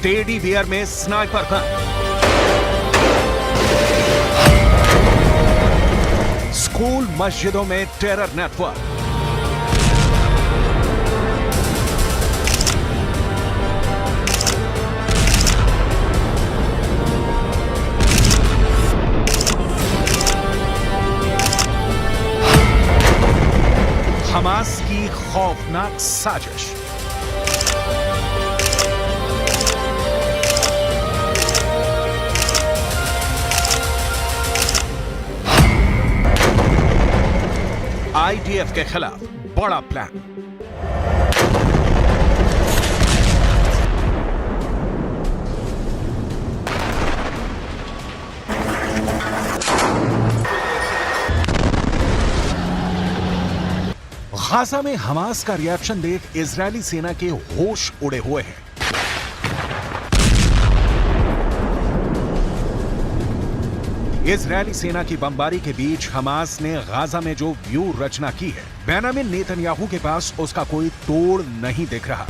Teddy bear में sniper gun, school मस्जिदों में टेरर नेटवर्क, हमास की खौफनाक साजिश। आईडीएफ के खिलाफ बड़ा प्लान। गाजा में हमास का रिएक्शन देख इजरायली सेना के होश उड़े हुए हैं। इजरायली सेना की बमबारी के बीच हमास ने गाजा में जो व्यू रचना की है, बेंजामिन नेतन्याहू के पास उसका कोई तोड़ नहीं दिख रहा।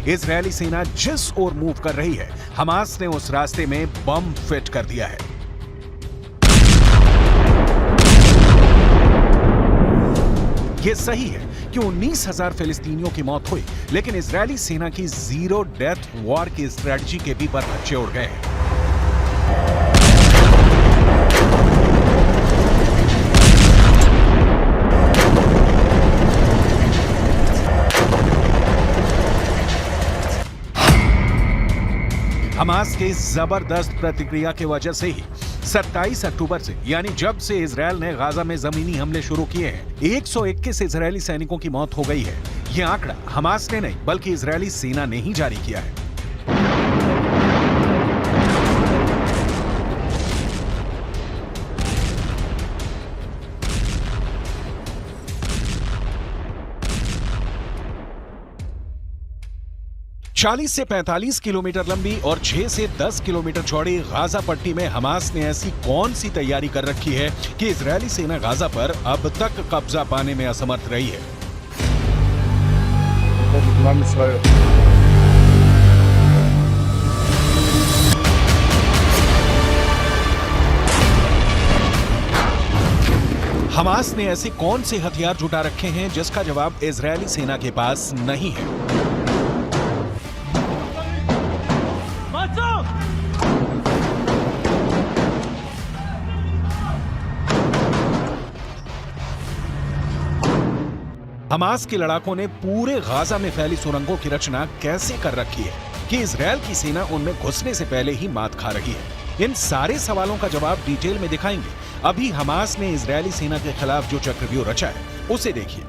इजरायली सेना जिस ओर मूव कर रही है, हमास ने उस रास्ते में बम फिट कर दिया है। यह सही है कि 19,000 फिलिस्तीनियों की मौत हुई, लेकिन इजरायली सेना की जीरो डेथ वॉर की स्ट्रेटजी के भी परखच्चे उड़ गए हैं। हमास के जबरदस्त प्रतिक्रिया की वजह से ही 27 अक्टूबर से, यानी जब से इजरायल ने गाजा में जमीनी हमले शुरू किए हैं, 121 इजरायली सैनिकों की मौत हो गई है। यह आंकड़ा हमास ने नहीं बल्कि इजरायली सेना ने ही जारी किया है। चालीस से 45 किलोमीटर लंबी और 6 से 10 किलोमीटर चौड़ी गाजा पट्टी में हमास ने ऐसी कौन सी तैयारी कर रखी है कि इजरायली सेना गाजा पर अब तक कब्जा पाने में असमर्थ रही है। हमास ने ऐसे कौन से हथियार जुटा रखे हैं जिसका जवाब इजरायली सेना के पास नहीं है। हमास के लड़ाकों ने पूरे गाजा में फैली सुरंगों की रचना कैसे कर रखी है कि इजरायल की सेना उनमें घुसने से पहले ही मात खा रही है। इन सारे सवालों का जवाब डिटेल में दिखाएंगे। अभी हमास ने इजरायली सेना के खिलाफ जो चक्रव्यूह रचा है, उसे देखिए।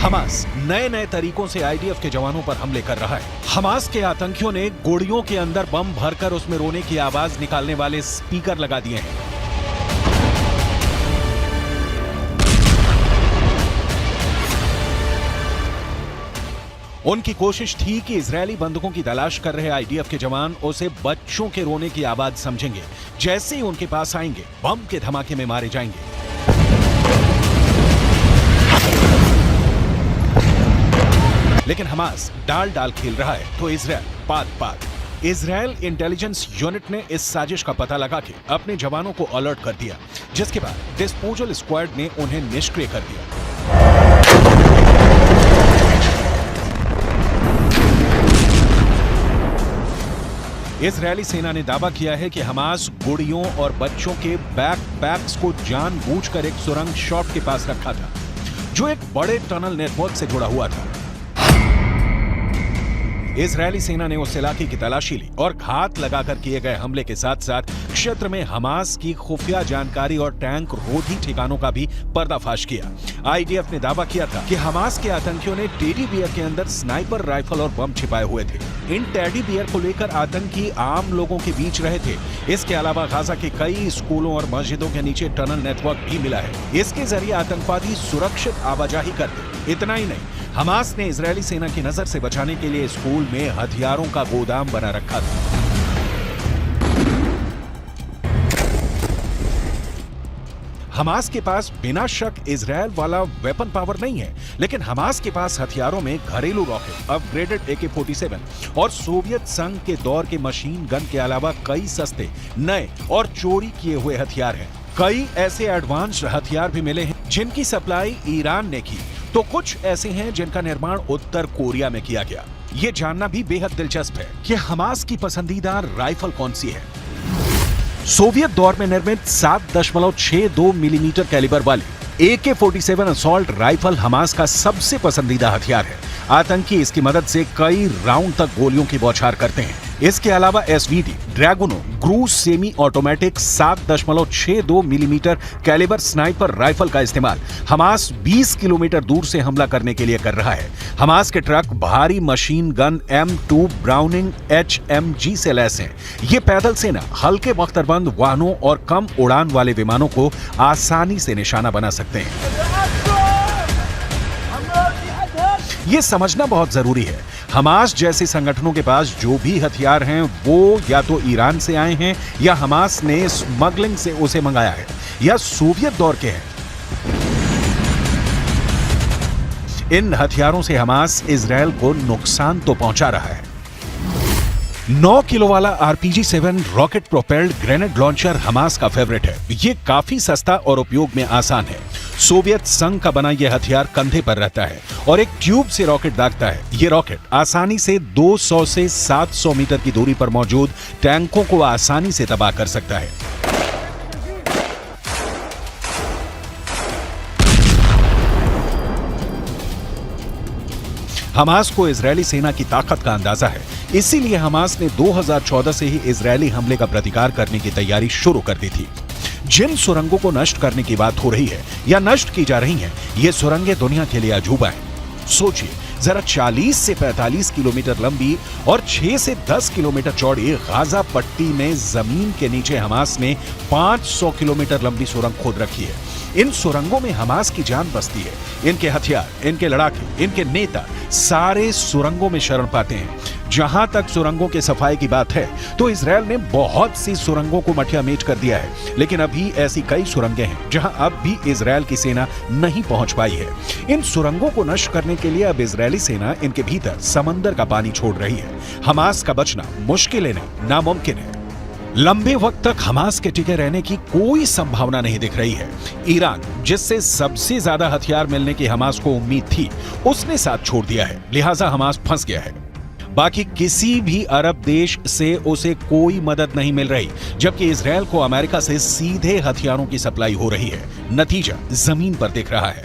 हमास नए नए तरीकों से आईडीएफ के जवानों पर हमले कर रहा है। हमास के आतंकियों ने गोलियों के अंदर बम भरकर उसमें रोने की आवाज निकालने वाले स्पीकर लगा दिए हैं। उनकी कोशिश थी कि इजरायली बंदूकों की तलाश कर रहे आईडीएफ के जवान उसे बच्चों के रोने की आवाज समझेंगे। जैसे ही उनके पास आएंगे, बम के धमाके में मारे जाएंगे। लेकिन हमास डाल डाल खेल रहा है तो इजरायल पात पात। इजरायल इंटेलिजेंस यूनिट ने इस साजिश का पता लगा के अपने जवानों को अलर्ट कर दिया, जिसके बाद डिस्पोजल स्क्वाड ने उन्हें निष्क्रिय कर दिया। इजरायली सेना ने दावा किया है कि हमास गुड़ियों और बच्चों के बैकपैक्स को जानबूझकर एक सुरंग शॉट के पास रखा था, जो एक बड़े टनल नेटवर्क से जुड़ा हुआ था। इजरायली सेना ने उस इलाके की तलाशी ली और घात लगाकर किए गए हमले के साथ साथ क्षेत्र में हमास की खुफिया जानकारी और टैंक रोधी ठिकानों का भी पर्दाफाश किया। आईडीएफ ने दावा किया था कि हमास के आतंकियों ने टेडी बियर के अंदर स्नाइपर राइफल और बम छिपाए हुए थे। इन टेडी बियर को लेकर आतंकी आम लोगों के बीच रहे थे। इसके अलावा गाजा के कई स्कूलों और मस्जिदों के नीचे टनल नेटवर्क भी मिला है। इसके जरिए आतंकवादी सुरक्षित आवाजाही करते। इतना ही नहीं, हमास ने इजरायली सेना की नजर से बचाने के लिए स्कूल में हथियारों का गोदाम बना रखा था। हमास के पास बिना शक इजरायल वाला वेपन पावर नहीं है, लेकिन हमास के पास हथियारों में घरेलू रॉकेट, अपग्रेडेड AK-47 और सोवियत संघ के दौर के मशीन गन के अलावा कई सस्ते, नए और चोरी किए हुए हथियार हैं। कई ऐसे एडवांस्ड हथियार भी मिले हैं जिनकी सप्लाई ईरान ने की, तो कुछ ऐसे हैं जिनका निर्माण उत्तर कोरिया में किया गया। ये जानना भी बेहद दिलचस्प है कि हमास की पसंदीदा राइफल कौन सी है। सोवियत दौर में निर्मित 7.62 मिलीमीटर कैलिबर वाली AK-47 असॉल्ट राइफल हमास का सबसे पसंदीदा हथियार है। आतंकी इसकी मदद से कई राउंड तक गोलियों की बौछार करते हैं। इसके अलावा SVD, ड्रैगुनो, क्रूज semi automatic 7.62 millimetre calibre sniper rifle का इस्तेमाल हमास 20 किलोमीटर दूर से हमला करने के लिए कर रहा है। हमास के ट्रक भारी machine gun M2 browning HMG से लैस हैं। ये पैदल सेना हल्के बख्तरबंद वाहनों और कम उड़ान वाले विमानों को आसानी से निशाना बना सकते हैं। ये समझना बहुत जरूरी है, हमास जैसे संगठनों के पास जो भी हथियार हैं वो या तो ईरान से आए हैं या हमास ने स्मगलिंग से उसे मंगाया है या सोवियत दौर के हैं। इन हथियारों से हमास इजरायल को नुकसान तो पहुंचा रहा है। 9 किलो वाला RPG-7 rocket propelled grenade launcher Hamas का फेवरेट है। ये काफी सस्ता और उपयोग में आसान है। सोवियत संघ का बना यह हथियार कंधे पर रहता है और एक ट्यूब से रॉकेट दागता है। ये रॉकेट आसानी से 200 से 700 मीटर की दूरी पर मौजूद टैंकों को आसानी से तबाह कर सकता है। हमास को इजरायली सेना की ताकत का अंदाजा है, इसीलिए हमास ने 2014 से ही इजरायली हमले का प्रतिकार करने की तैयारी शुरू कर दी थी। जिन सुरंगों को नष्ट करने की बात हो रही है या नष्ट की जा रही हैं, ये सुरंगें दुनिया के लिए अजूबा हैं। सोचिए जरा, 40 से 45 किलोमीटर लंबी और 6 से 10 किलोमीटर चौड़ी गाजा पट्टी में जमीन के नीचे हमास ने 500 किलोमीटर लंबी सुरंग खोद रखी है। इन सुरंगों में हमास की जान बसती है। इनके हथियार, इनके लड़ाके, इनके नेता सारे सुरंगों में शरण पाते हैं। जहां तक सुरंगों के सफाई की बात है तो इजरायल ने बहुत सी सुरंगों को मटिया मेट कर दिया है, लेकिन अभी ऐसी कई सुरंगें हैं जहां अब भी इजरायल की सेना नहीं पहुंच पाई है। इन सुरंगों को नष्ट करने के लिए अब इजरायली सेना इनके भीतर समंदर का पानी छोड़ रही है। हमास का बचना मुश्किल नहीं, नामुमकिन है। लंबे वक्त तक हमास के टिके रहने की कोई संभावना नहीं दिख रही है। ईरान, जिससे सबसे ज्यादा हथियार मिलने की हमास को उम्मीद थी, उसने साथ छोड़ दिया है, लिहाजा हमास फंस गया है। बाकी किसी भी अरब देश से उसे कोई मदद नहीं मिल रही, जबकि इजरायल को अमेरिका से सीधे हथियारों की सप्लाई हो रही है। नतीजा जमीन पर दिख रहा है।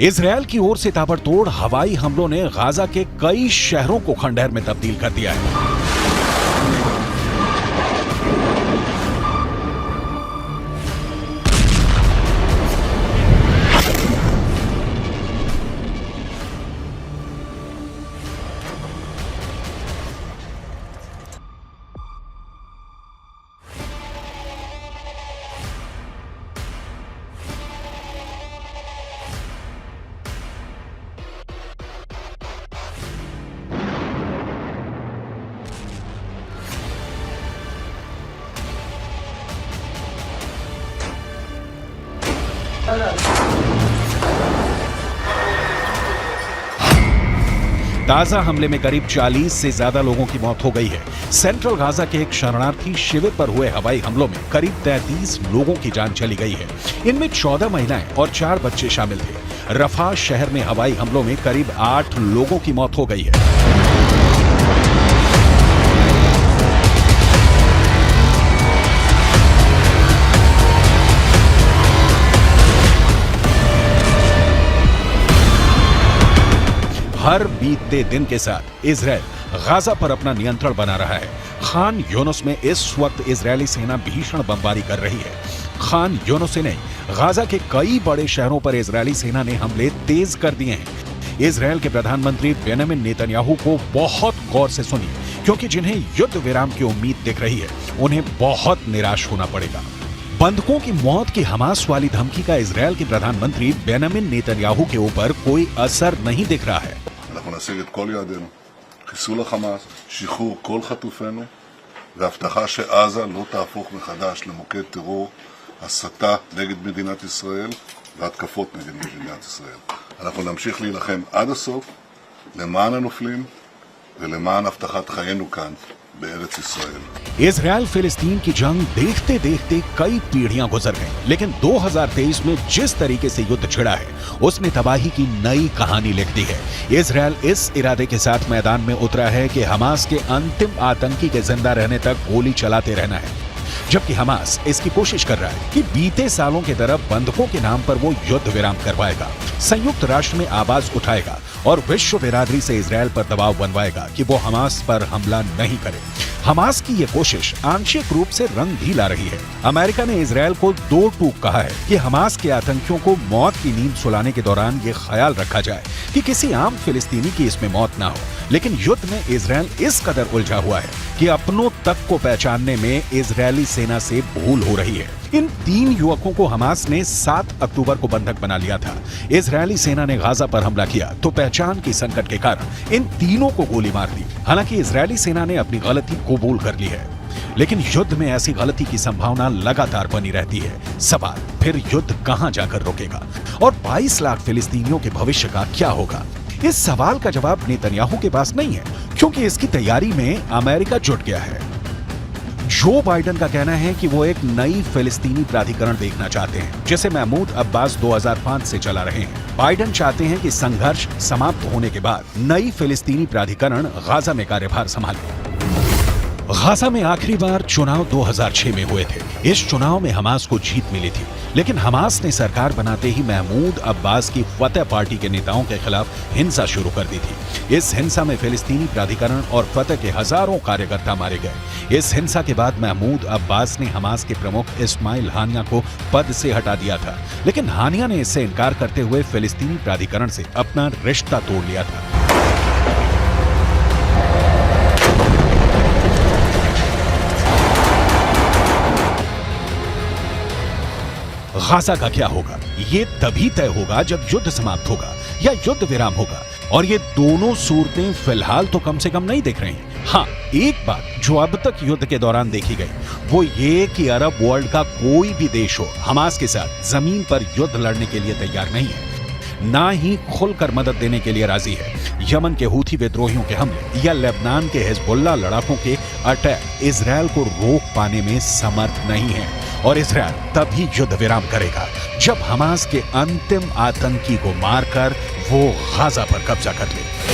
इजरायल की ओर से ताबड़तोड़ हवाई हमलों ने गाजा के कई शहरों को खंडहर में तब्दील कर दिया है। गाजा हमले में करीब 40 से ज्यादा लोगों की मौत हो गई है। सेंट्रल गाजा के एक शरणार्थी शिविर पर हुए हवाई हमलों में करीब 33 लोगों की जान चली गई है। इनमें 14 महिलाएं और 4 बच्चे शामिल थे। रफा शहर में हवाई हमलों में करीब 8 लोगों की मौत हो गई है। हर बीतते दिन के साथ इजराइल गाजा पर अपना नियंत्रण बना रहा है। खान यूनुस में इस वक्त इजरायली सेना भीषण बमबारी कर रही है। खान यूनुस ने गाजा के कई बड़े शहरों पर इजरायली सेना ने हमले तेज कर दिए हैं। इजरायल के प्रधानमंत्री बेंजामिन नेतन्याहू को बहुत गौर से सुनिए, क्योंकि जिन्हें युद्ध विराम की उम्मीद दिख रही है उन्हें बहुत निराश होना पड़ेगा। बंधकों की मौत की हमास वाली धमकी का इजरायल के प्रधानमंत्री बेंजामिन नेतन्याहू के ऊपर कोई असर नहीं दिख रहा है। אנחנו נשיג את כל יעדינו, חיסול החמאס, שחרור כל חטופינו, והבטחה שעזה לא תהפוך מחדש למוקד טרור, הסתה נגד מדינת ישראל והתקפות נגד מדינת ישראל. אנחנו נמשיך להילחם עד הסוף למען הנופלים ולמען הבטחת חיינו כאן בארץ ישראל. इजरायल फिलिस्तीन की जंग देखते देखते कई पीढ़ियां गुजर गईं, लेकिन 2023 में जिस तरीके से युद्ध छिड़ा है उसने तबाही की नई कहानी लिख दी है। इजरायल इस इरादे के साथ मैदान में उतरा है कि हमास के अंतिम आतंकी के जिंदा रहने तक गोली चलाते रहना है, जबकि हमास इसकी कोशिश कर रहा है कि बीते सालों की तरह बंधकों के नाम पर वो युद्ध विराम करवाएगा, संयुक्त राष्ट्र में आवाज उठाएगा और विश्व बिरादरी से इजरायल पर दबाव बनवाएगा कि वो हमास पर हमला नहीं करे। हमास की ये कोशिश आंशिक रूप से रंग भी ला रही है। अमेरिका ने इजरायल को दो टूक कहा है कि हमास के आतंकियों को मौत की नींद सुलाने के दौरान ये ख्याल रखा जाए कि किसी आम फिलिस्तीनी की इसमें मौत ना हो। लेकिन युद्ध में इजरायल इस कदर उलझा हुआ है कि अपनों तक को पहचानने में इजरायली सेना से भूल हो रही है। इन 3 युवकों को हमास ने 7 अक्टूबर को बंधक बना लिया था। इजरायली सेना ने गाजा पर हमला किया तो पहचान की संकट के कारण इन तीनों को गोली मार दी। हालांकि इजरायली सेना ने अपनी गलती कबूल कर ली है, लेकिन युद्ध में ऐसी गलती की संभावना लगातार बनी रहती है। सवाल फिर युद्ध कहां जाकर रुकेगा और 22 लाख फिलिस्तीनियों के भविष्य का क्या होगा? इस सवाल का जवाब नेतन्याहू के पास नहीं है, क्योंकि इसकी तैयारी में अमेरिका जुट गया है। जो बाइडेन का कहना है कि वो एक नई फिलिस्तीनी प्राधिकरण देखना चाहते हैं, जिसे महमूद अब्बास 2005 से चला रहे हैं। बाइडेन चाहते हैं कि संघर्ष समाप्त होने के बाद नई फिलिस्तीनी प्राधिकरण गाजा में कार्यभार संभाले। गाजा में आखिरी बार चुनाव 2006 में हुए थे। इस चुनाव में हमास को जीत मिली थी, लेकिन हमास ने सरकार बनाते ही महमूद अब्बास की फतह पार्टी के नेताओं के खिलाफ हिंसा शुरू कर दी थी। इस हिंसा में फिलिस्तीनी प्राधिकरण और फतह के हजारों कार्यकर्ता मारे गए। इस हिंसा के बाद महमूद अब्बास ने हमास के प्रमुख इस्माइल हानिया को पद से हटा दिया था, लेकिन हानिया ने इससे इनकार करते हुए फिलिस्तीनी प्राधिकरण से अपना रिश्ता तोड़ लिया था। गाजा का क्या होगा? ये तभी तय होगा जब युद्ध समाप्त होगा या युद्ध विराम होगा, और ये दोनों सूरतें फिलहाल तो कम से कम नहीं दिख रही हैं। हाँ, एक बात जो अब तक युद्ध के दौरान देखी गई वो ये कि अरब वर्ल्ड का कोई भी देश हो हमास के साथ जमीन पर युद्ध लड़ने के लिए तैयार नहीं है, ना ही खुलकर मदद देने के लिए राजी है। यमन के हूथी विद्रोहियों के हमले या लेबनान के हिजबुल्लाह लड़ाकों के अटैक इजरायल को रोक पाने में समर्थ नहीं है, और इजरायल तभी युद्ध विराम करेगा जब हमास के अंतिम आतंकी को मारकर वो गाजा पर कब्जा कर ले।